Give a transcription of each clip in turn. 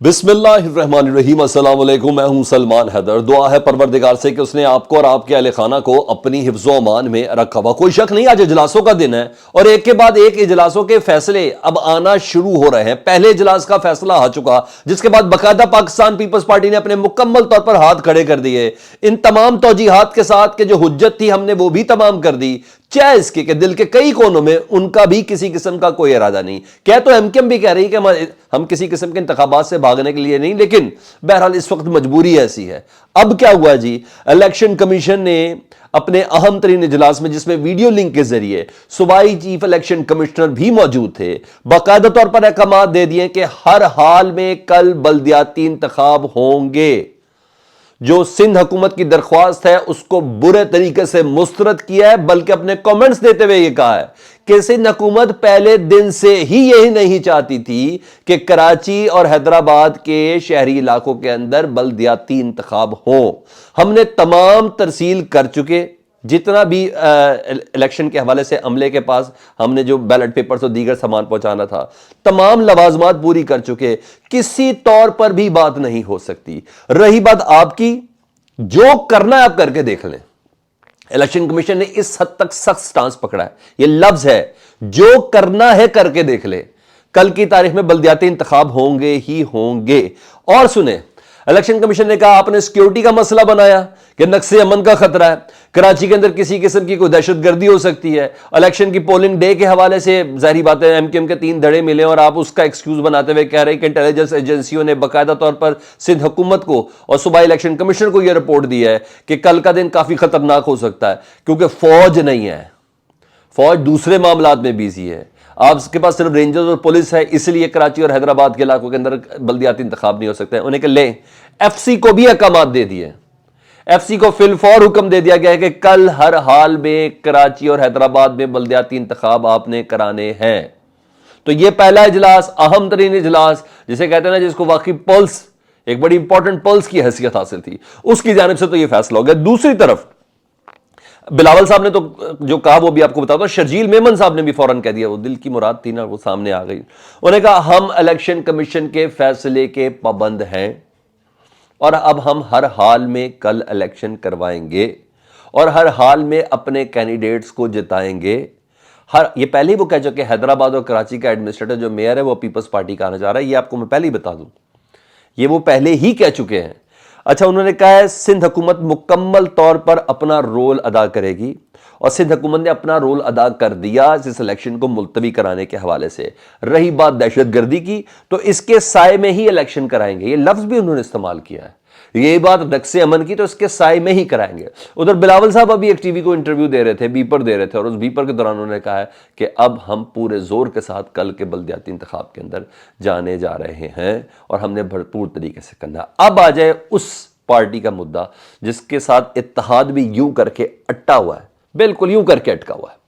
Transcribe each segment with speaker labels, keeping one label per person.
Speaker 1: बिस्मिल्लाहिर्रहमानिर्रहीम, अस्सलाम वालेकुम। मैं हूं सलमान हैदर। दुआ है परवरदिगार से कि उसने आपको और आपके अहले खाना को अपनी हिफ्ज़ो अमान में रखा हुआ। कोई शक नहीं, आज इजलासों का दिन है और एक के बाद एक इजलासों के फैसले अब आना शुरू हो रहे हैं। पहले इजलास का फैसला आ चुका, जिसके बाद बाकायदा पाकिस्तान पीपल्स पार्टी ने अपने मुकम्मल तौर पर हाथ खड़े कर दिए। इन तमाम तौजीहात के साथ कि जो हुज्जत थी हमने वो भी तमाम कर दी, चाहे इसके कि दिल के कई कोनों में उनका भी किसी किस्म का कोई इरादा नहीं। कह तो एमकेएम भी कह रही है कि हम किसी किस्म के इंतखाबात से भागने के लिए नहीं, लेकिन बहरहाल इस वक्त मजबूरी ऐसी है। अब क्या हुआ जी, इलेक्शन कमीशन ने अपने अहम तरीन इजलास में, जिसमें वीडियो लिंक के जरिए सूबाई चीफ इलेक्शन कमिश्नर भी मौजूद थे, बाकायदा तौर पर अहकाम दे दिए कि हर हाल में कल बल्दियाती इंतखाब होंगे। जो सिंध हुकूमत की दरख्वास्त है उसको बुरे तरीके से मुस्तरद किया है, बल्कि अपने कमेंट्स देते हुए यह कहा है कि सिंध हुकूमत पहले दिन से ही यही नहीं चाहती थी कि कराची और हैदराबाद के शहरी इलाकों के अंदर बल्दियाती इंतखाब हो। हमने तमाम तरसील कर चुके, जितना भी इलेक्शन के हवाले से अमले के पास हमने जो बैलेट पेपर्स और दीगर सामान पहुंचाना था, तमाम लवाजमात पूरी कर चुके। किसी तौर पर भी बात नहीं हो सकती। रही बात आपकी, जो करना है आप करके देख लें। इलेक्शन कमीशन ने इस हद तक सख्त स्टांस पकड़ा है, यह लफ्ज है, जो करना है करके देख ले। कल की तारीख में बल्दियाती इंतखाब होंगे ही होंगे। और सुने, इलेक्शन कमीशन ने कहा आपने सिक्योरिटी का मसला बनाया कि नक्शे अमन का खतरा है, कराची के अंदर किसी किस्म की कोई दहशतगर्दी हो सकती है। इलेक्शन की पोलिंग डे के हवाले से जाहिर बात है एमकेएम के 3 धड़े मिले और आप उसका एक्सक्यूज बनाते हुए कह रहे हैं कि इंटेलिजेंस एजेंसियों ने बाकायदा तौर पर सिंध हुकूमत को और सूबाई इलेक्शन कमीशन को यह रिपोर्ट दी है कि कल का दिन काफी खतरनाक हो सकता है, क्योंकि फौज नहीं है, फौज दूसरे मामलात में बिजी है। आपके पास सिर्फ रेंजर्स और पुलिस है, इसलिए कराची और हैदराबाद के इलाकों के अंदर बल्दियाती इंतखाब नहीं हो सकते। उन्हें ले एफसी को भी अहकाम दे दिए। एफसी को फिलफौर हुक्म दे दिया गया है कि कल हर हाल में कराची और हैदराबाद में बल्दियाती इंतखाब आपने कराने हैं। तो यह पहला इजलास, अहम तरीन इजलास, जिसे कहते हैं ना, जिसको वाकई पल्स, एक बड़ी इंपॉर्टेंट पल्स की हैसियत हासिल थी, उसकी जानिब से तो यह फैसला हो गया। दूसरी तरफ बिलावल साहब ने तो जो कहा वो भी आपको बताता हूं। शर्जील मेमन साहब ने भी फौरन कह दिया, वो दिल की मुराद थी ना, वो सामने आ गई। उन्होंने कहा हम इलेक्शन कमीशन के फैसले के पाबंद हैं और अब हम हर हाल में कल इलेक्शन करवाएंगे और हर हाल में अपने कैंडिडेट्स को जिताएंगे। ये पहले ही वो कह चुके, हैदराबाद और कराची का एडमिनिस्ट्रेटर जो मेयर है वो पीपल्स पार्टी का आना चाह रहा है, ये आपको मैं पहले ही बता दूं, ये वो पहले ही कह चुके हैं। अच्छा, उन्होंने कहा है सिंध हुकूमत मुकम्मल तौर पर अपना रोल अदा करेगी और सिंध हुकूमत ने अपना रोल अदा कर दिया इस इलेक्शन को मुलतवी कराने के हवाले से। रही बात दहशतगर्दी की, तो इसके साए में ही इलेक्शन कराएंगे, ये लफ्ज भी उन्होंने इस्तेमाल किया है। यही बात नक्शे अमन की, तो इसके साए में ही कराएंगे। उधर बिलावल साहब अभी एक टीवी को इंटरव्यू दे रहे थे, बीपर दे रहे थे, और उस बीपर के दौरान उन्होंने कहा है कि अब हम पूरे जोर के साथ कल के बल्दियाती इंतखाब के अंदर जाने जा रहे हैं और हमने भरपूर तरीके से करना। अब आ जाए उस पार्टी का मुद्दा जिसके साथ इत्तेहाद भी यूं करके अट्टा हुआ है, बिल्कुल यूं करके अटका हुआ है,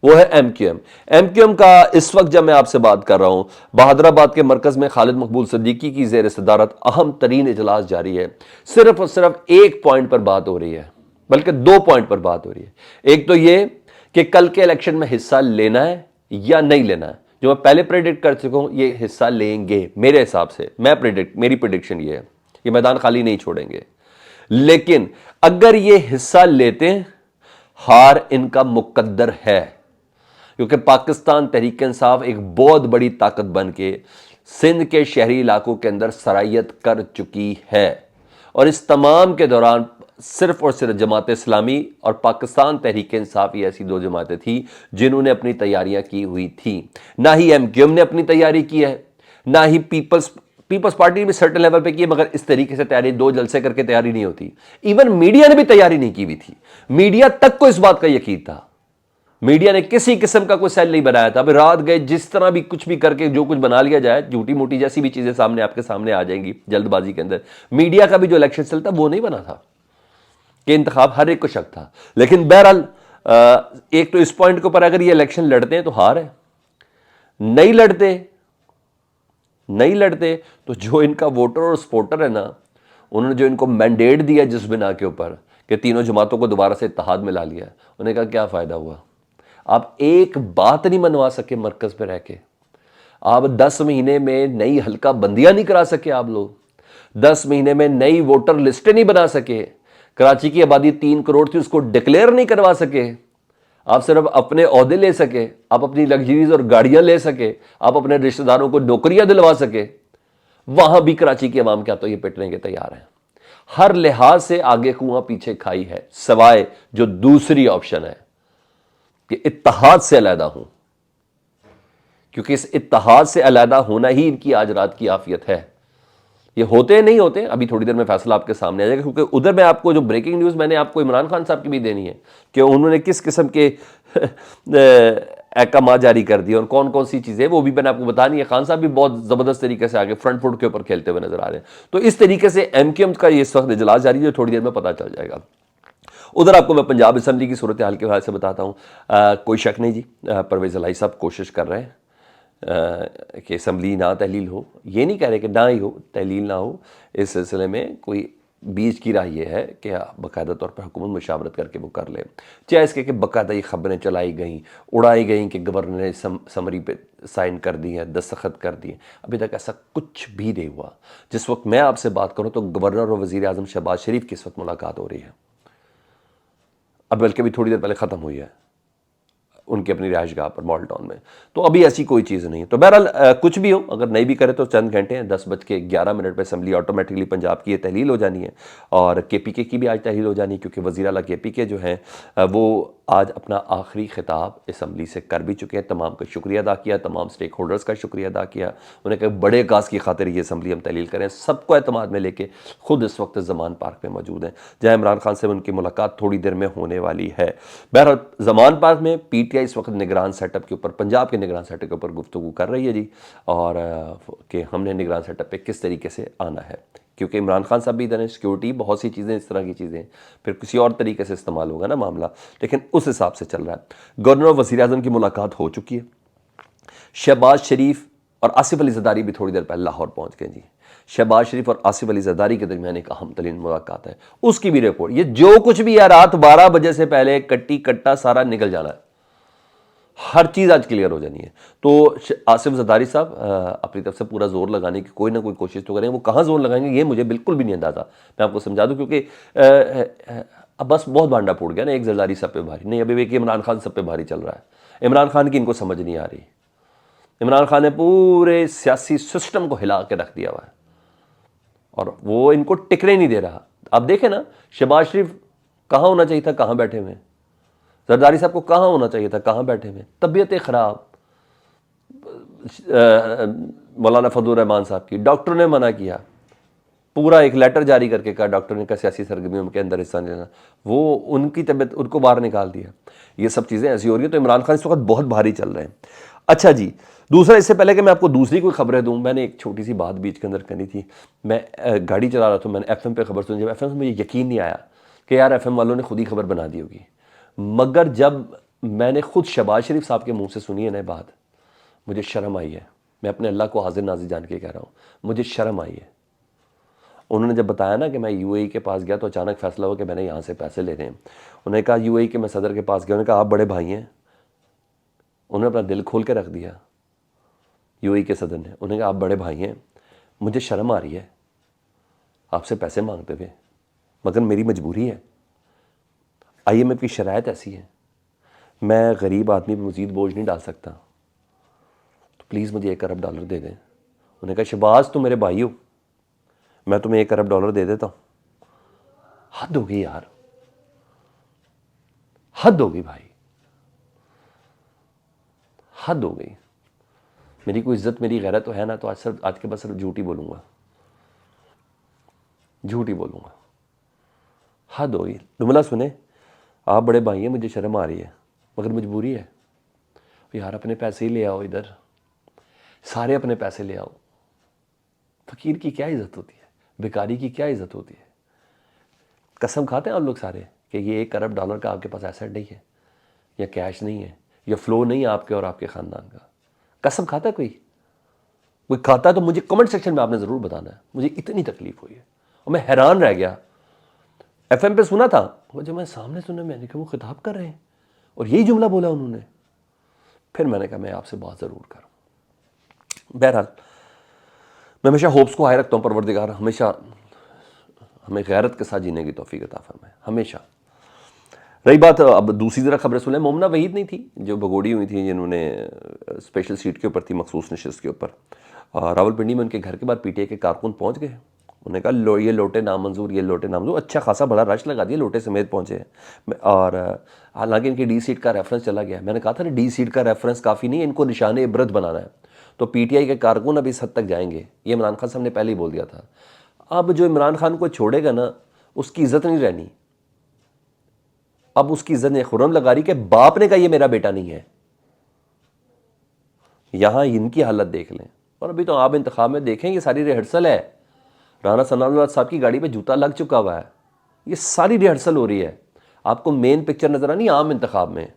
Speaker 1: वो है एमक्यूएम। एमक्यूएम का इस वक्त जब मैं आपसे बात कर रहा हूं, बहादुराबाद के मरकज में खालिद मकबूल सिद्दीकी की ज़ेर सदारत अहम तरीन इजलास जारी है। सिर्फ और सिर्फ एक पॉइंट पर बात हो रही है, बल्कि 2 पॉइंट पर बात हो रही है। एक तो ये कि कल के इलेक्शन में हिस्सा लेना है या नहीं लेना है। जो मैं पहले प्रेडिक्ट कर चुका हूं, ये हिस्सा लेंगे मेरे हिसाब से, मेरी प्रेडिक्शन ये है, ये मैदान खाली नहीं छोड़ेंगे। लेकिन अगर ये हिस्सा लेते हैं, हार इनका मुकद्दर है, क्योंकि पाकिस्तान तहरीक इंसाफ एक बहुत बड़ी ताकत बन के सिंध के शहरी इलाकों के अंदर सरायत कर चुकी है। और इस तमाम के दौरान सिर्फ और सिर्फ जमात इस्लामी और पाकिस्तान तहरीक इंसाफ ही ऐसी 2 जमातें थी जिन्होंने अपनी तैयारियां की हुई थी। ना ही एमक्यूएम ने अपनी तैयारी की है, ना ही पीपल्स पार्टी भी सर्टेन लेवल पे की है, मगर इस तरीके से तैयारी 2 जलसे करके तैयारी नहीं होती। इवन मीडिया ने भी तैयारी नहीं की हुई थी। मीडिया तक को इस बात का यकीन था, मीडिया ने किसी किस्म का कोई सेल नहीं बनाया था। अभी रात गए, जिस तरह भी कुछ भी करके जो कुछ बना लिया जाए, झूठी मोटी जैसी भी चीजें सामने आपके सामने आ जाएंगी जल्दबाजी के अंदर। मीडिया का भी जो इलेक्शन सेल था वो नहीं बना था कि इंतखाब, हर एक को शक था। लेकिन बहरहाल एक तो इस पॉइंट के ऊपर अगर ये इलेक्शन लड़ते हैं तो हार है, नहीं लड़ते तो जो इनका वोटर और सपोर्टर है ना, उन्होंने जो इनको मैंडेट दिया जिस बिना के ऊपर कि तीनों जमातों को दोबारा से इत्तेहाद में ला लिया, उन्हें कहा क्या फायदा हुआ। आप एक बात नहीं मनवा सके मरकज पे रह के, आप 10 महीने में नई हल्का बंदियां नहीं करा सके, आप लोग 10 महीने में नई वोटर लिस्टें नहीं बना सके, कराची की आबादी 3 करोड़ थी उसको डिक्लेयर नहीं करवा सके, आप सिर्फ अपने ओहदे ले सके, आप अपनी लग्जरीज और गाड़ियां ले सके, आप अपने रिश्तेदारों को नौकरियां दिलवा सके, वहां भी कराची की आवाम क्या तो ये पिटने के तैयार है। हर लिहाज से आगे कुआं पीछे खाई है, सवाए जो दूसरी ऑप्शन है कि इत्तेहाद से अलहदा हूं, क्योंकि इस इत्तेहाद से अलहदा होना ही इनकी आज रात की आफियत है। ये होते नहीं होते, अभी थोड़ी देर में फैसला आपके सामने आ जाएगा, क्योंकि उधर मैं आपको जो ब्रेकिंग न्यूज़ मैंने आपको इमरान खान साहब की भी देनी है कि उन्होंने किस किस्म के अहकाम जारी कर दिए और कौन कौन सी चीज़ें, वो भी मैंने आपको बतानी है। खान साहब भी बहुत ज़बरदस्त तरीके से आगे फ्रंट फुट के ऊपर खेलते हुए नजर आ रहे हैं। तो इस तरीके से MQM का ये इस वक्त इजलास जारी है, थोड़ी देर में पता चल जाएगा। उधर आपको मैं पंजाब असम्बली की सूरत हाल के हवाले से बताता हूँ। कोई शक नहीं जी, परवेज़ इलाही साहब कोशिश कर रहे हैं कि असम्बली ना तहलील हो। ये नहीं कह रहे कि ना ही हो, तहलील ना हो। इस सिलसिले में कोई बीच की राह ये है कि बाकायदा तौर पर हुकूमत मुशावरत करके वो कर ले, चाहे इसके कि बाकायदा ये खबरें चलाई गई, उड़ाई गई कि गवर्नर ने समरी पे साइन कर दी है, दस्तखत कर दिए। अभी तक ऐसा कुछ भी नहीं हुआ। जिस वक्त मैं आपसे बात करूँ तो गवर्नर और वज़ीर आज़म शहबाज शरीफ की इस वक्त मुलाकात हो रही है, अब बल्कि भी थोड़ी देर पहले ख़त्म हुई है उनकी अपनी रिहाइशगाह पर मॉल टाउन में। तो अभी ऐसी कोई चीज़ नहीं है। तो बहरहाल कुछ भी हो, अगर नहीं भी करे तो चंद घंटे हैं, 10:11 पर असम्बली ऑटोमेटिकली पंजाब की ये तहलील हो जानी है और KPK की भी आज तहलील हो जानी है, क्योंकि वज़ीर आला KPK जो हैं वो आज अपना आखिरी खिताब असम्बली से कर भी चुके हैं। तमाम का शुक्रिया अदा किया, तमाम स्टेक होल्डर्स का शुक्रिया अदा किया। उन्हें कहा बड़े काज की खातिर ये असम्बली हम तहलील करें, सबको एतमाद में लेके खुद इस वक्त ज़मान पार्क में मौजूद हैं, जहाँ इमरान खान से उनकी मुलाकात थोड़ी देर में होने वाली है। बहरहाल ज़मान पार्क में PTI इस वक्त निगरान सेटअप के ऊपर, पंजाब के निगरान सेटअप के ऊपर गुफ्तगू कर रही है जी, और कि हमने निगरान सेटअप पे किस तरीके से आना है, क्योंकि इमरान खान साहब भी इधर हैं, सिक्योरिटी बहुत सी चीज़ें, इस तरह की चीज़ें, फिर किसी और तरीके से इस्तेमाल होगा ना मामला, लेकिन उस हिसाब से चल रहा है। गवर्नर और वज़ीर आज़म की मुलाकात हो चुकी है। शहबाज शरीफ और आसिफ अली ज़रदारी भी थोड़ी देर पहले लाहौर पहुँच गए जी। शहबाज शरीफ और आसिफ अली ज़रदारी के दरमियान एक अहम तरीन मुलाकात है, उसकी भी रिपोर्ट, ये जो कुछ भी है रात 12 बजे से पहले कट्टी कट्टा सारा निकल जाना है, हर चीज़ आज क्लियर हो जानी है। तो आसिफ ज़रदारी साहब अपनी तरफ से पूरा जोर लगाने की कोई ना कोई कोशिश तो करेंगे। वो कहाँ जोर लगाएंगे ये मुझे बिल्कुल भी नहीं अंदाज़ा, मैं आपको समझा दूँ, क्योंकि अब बस बहुत भांडा फूट गया ना, एक ज़रदारी सब पे भारी नहीं, अभी एक इमरान खान सब पे भारी चल रहा है। इमरान खान की इनको समझ नहीं आ रही। इमरान खान ने पूरे सियासी सिस्टम को हिला के रख दिया हुआ है और वो इनको टिकने नहीं दे रहा। आप देखें ना, शहबाज शरीफ कहाँ होना चाहिए था, कहाँ बैठे हुए, जरदारी साहब को कहाँ होना चाहिए था, कहाँ बैठे हुए, तबीयत ख़राब, मौलाना फजलुर रहमान साहब की, डॉक्टर ने मना किया, पूरा एक लेटर जारी करके कहा डॉक्टर ने कहा सियासी सरगर्मियों के अंदर हिस्सा लेना, वो उनकी तबीयत, उनको बाहर निकाल दिया। ये सब चीज़ें ऐसी हो रही हैं, तो इमरान खान इस वक्त बहुत भारी चल रहे हैं। अच्छा जी, दूसरा, इससे पहले कि मैं आपको दूसरी कोई खबरें दूं, मैंने एक छोटी सी बात बीच के अंदर करनी थी। मैं गाड़ी चला रहा था, मैंने FM पे खबर सुनी। जब FM से मुझे यकीन नहीं आया कि यार FM वालों ने खुद ही खबर बना दी होगी, मगर जब मैंने खुद शहबाज शरीफ साहब के मुंह से सुनी है ना बात, मुझे शर्म आई है। मैं अपने अल्लाह को हाजिर नाजिर जान के कह रहा हूँ, मुझे शर्म आई है। उन्होंने जब बताया ना कि मैं UAE के पास गया तो अचानक फैसला हुआ कि मैंने यहाँ से पैसे लेने हैं। उन्होंने कहा UAE के मैं सदर के पास गया, उन्होंने कहा आप बड़े भाई हैं। उन्होंने अपना दिल खोल के रख दिया UAE के सदर ने। उन्होंने कहा आप बड़े भाई हैं, मुझे शर्म आ रही है आपसे पैसे मांगते हुए, मगर मेरी मजबूरी है, IMF की शराइत ऐसी है, मैं गरीब आदमी पर मज़ीद बोझ नहीं डाल सकता, तो प्लीज़ मुझे $1 अरब दे दें। उन्होंने कहा शहबाज तुम मेरे भाई हो, मैं तुम्हें $1 अरब दे देता हूँ। हद होगी यार, हद होगी भाई, हद हो गई। मेरी कोई इज्जत, मेरी गैरत तो है ना, तो आज के बाद सिर्फ झूठ ही बोलूँगा, झूठ ही बोलूँगा। हद हो गई। जुमला सुने, आप बड़े भाई हैं, मुझे शर्म आ रही है, मगर मजबूरी है। यार अपने पैसे ही ले आओ, इधर सारे अपने पैसे ले आओ। फ़कीर की क्या इज़्ज़त होती है, बेकारी की क्या इज़्ज़त होती है। कसम खाते हैं आप लोग सारे कि ये $1 अरब का आपके पास एसेट नहीं है, या कैश नहीं है, या फ्लो नहीं है आपके और आपके ख़ानदान का। कसम खाता है कोई खाता है तो मुझे कमेंट सेक्शन में आपने ज़रूर बताना है। मुझे इतनी तकलीफ़ हुई है और मैं हैरान रह गया। FM पे सुना था, वो जब मैं सामने सुना, मैंने कहा वो खिताब कर रहे हैं और यही जुमला बोला उन्होंने। फिर मैंने कहा मैं आपसे बात ज़रूर करूँ। बहरहाल मैं हमेशा होप्स को हाई रखता हूँ, परवरदिगार हमेशा हमें गैरत के साथ जीने की तौफीक अता फरमाए हमेशा। रही बात अब दूसरी तरह खबरें सुन लें, मोमना वहीद नहीं थी जो भगोड़ी हुई थी, जिन्होंने स्पेशल सीट के ऊपर थी, मखसूस नशिस्त के ऊपर, रावलपिंडी में उनके घर के बाद पीटीआई के कारकुन पहुंच गए। उन्होंने कहा ये लोटे नामंजूर, ये लोटे नामंजूर, अच्छा खासा बड़ा रश लगा दिया, लोटे समेत पहुंचे हैं। और हालांकि इनकी डी सीट का रेफरेंस चला गया। मैंने कहा था ना डी सीट का रेफरेंस काफ़ी नहीं है, इनको निशान इबरत बनाना है। तो पीटीआई के कारकुन अब इस हद तक जाएंगे, ये इमरान खान साहब ने पहले ही बोल दिया था। अब जो इमरान खान को छोड़ेगा ना, उसकी इज्जत नहीं रहनी। अब उसकी इज्जत ने खुर्रम लगा रही कि बाप ने कहा ये मेरा बेटा नहीं है। यहां इनकी हालत देख लें। और अभी तो आम इंतखाब में देखें, ये सारी रिहर्सल है। राना सनाउल्लाह साहब की गाड़ी पे जूता लग चुका हुआ है, ये सारी रिहर्सल हो रही है। आपको मेन पिक्चर नजर आनी आम इंतखाब में,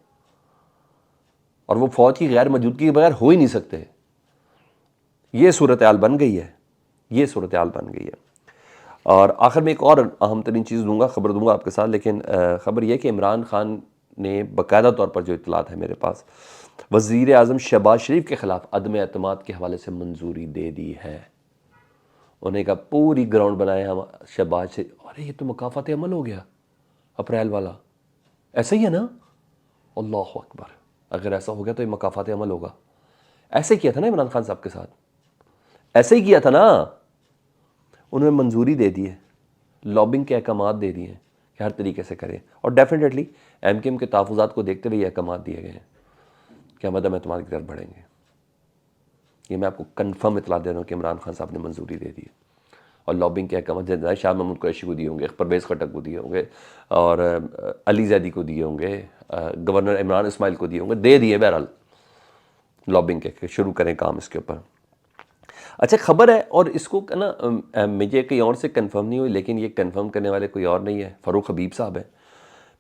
Speaker 1: और वो फौज की गैर मौजूदगी के बगैर हो ही नहीं सकते। ये सूरत हाल बन गई है, ये सूरत हाल बन गई है। और आखिर में एक और अहम तरीन चीज़ दूंगा, खबर दूंगा आपके साथ, लेकिन ख़बर यह कि इमरान खान ने बाकायदा तौर पर जो इतलात है मेरे पास, वज़ीर आज़म शहबाज शरीफ के ख़िलाफ़ अदम एतमाद के हवाले से मंजूरी दे दी है। उन्हें कहा पूरी ग्राउंड बनाए हम शहबाज से। अरे ये तो मुकाफ़ात अमल हो गया अप्रैल वाला, ऐसा ही है ना? अल्लाह अकबर, अगर ऐसा हो गया तो ये मुकाफ़ात अमल होगा। ऐसे किया था ना इमरान खान साहब के साथ, ऐसे ही किया था ना। उन्होंने मंजूरी दे दी है, लॉबिंग के अहकामात दे दिए हैं कि हर तरीके से करें, और डेफिनेटली एमकेएम के तहफ़्फ़ुज़ात को देखते हुए ये अहकामात दिए गए हैं कि हम अदम एतमाद की तरफ बढ़ेंगे। ये मैं आपको कन्फर्म इतला दे रहा हूँ कि इमरान खान साहब ने मंजूरी दे दी है। और लॉबिंग के अहकाम शाह महमूद कुरैशी को दिए होंगे, परवेज़ खट्टक को दिए होंगे, और अली जैदी को दिए होंगे, गवर्नर इमरान इस्माइल को दिए होंगे, दे दिए बहरहाल लॉबिंग के शुरू करें काम इसके ऊपर। अच्छा खबर है, और इसको ना मुझे कहीं और से कंफर्म नहीं हुई, लेकिन ये कंफर्म करने वाले कोई और नहीं है, फ़ारूक हबीब साहब है।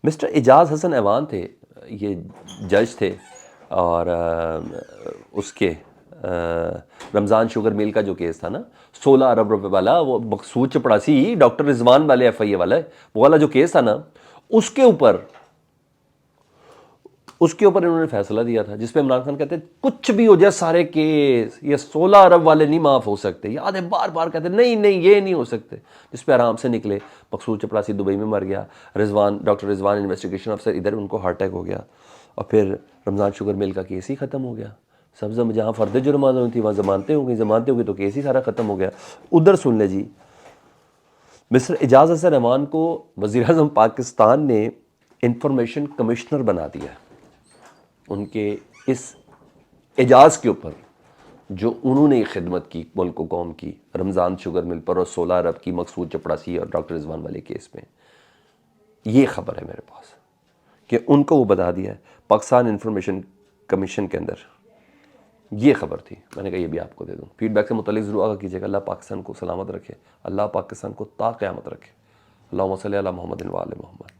Speaker 1: मिस्टर एजाज़ हसन ऐवान थे, ये जज थे, और उसके रमज़ान शुगर मिल का जो केस था ना, 16 अरब रुपए वाला, वो मकसूद चपड़ासी डॉक्टर रिजवान वाले FIA वाला, वो वाला जो केस था ना, उसके ऊपर इन्होंने फैसला दिया था, जिसपे इमरान खान कहते कुछ भी हो जाए सारे केस, ये 16 अरब वाले नहीं माफ़ हो सकते। याद है बार बार कहते नहीं नहीं ये नहीं हो सकते, जिस पे आराम से निकले। मकसूद चपड़ासी दुबई में मर गया, डॉक्टर रिजवान इन्वेस्टिगेशन अफसर इधर, उनको हार्ट अटैक हो गया, और फिर रमज़ान शुगर मिल का केस ही ख़त्म हो गया। सब जहाँ फ़र्द जुर्माना हुई थी वहाँ ज़मानतें हो गई तो केस ही सारा ख़त्म हो गया। उधर सुन ले जी, मिस्टर एजाज़ हसन रहमान को वज़ीर आज़म पाकिस्तान ने इंफॉर्मेशन कमिश्नर बना दिया उनके इस एजाज़ के ऊपर जो उन्होंने खिदमत की मुल्क को कौम की, रमज़ान शुगर मिल पर और 16 अरब की मकसूद चपड़ासी और डॉक्टर रिजवान वाले केस में। ये खबर है मेरे पास कि उनको वो बता दिया है पाकिस्तान इंफॉर्मेशन कमीशन के अंदर। ये खबर थी, मैंने कहा ये भी आपको दे दूँ। फीडबैक से मुतल्लिक़ ज़रूर आगा कीजिएगा। अल्लाह पाकिस्तान को सलामत रखे, अल्लाह पाकिस्तान को ता क़यामत रखे। अल्लाहुम्मा सल्ली अला मुहम्मदिन व आले मुहम्मद।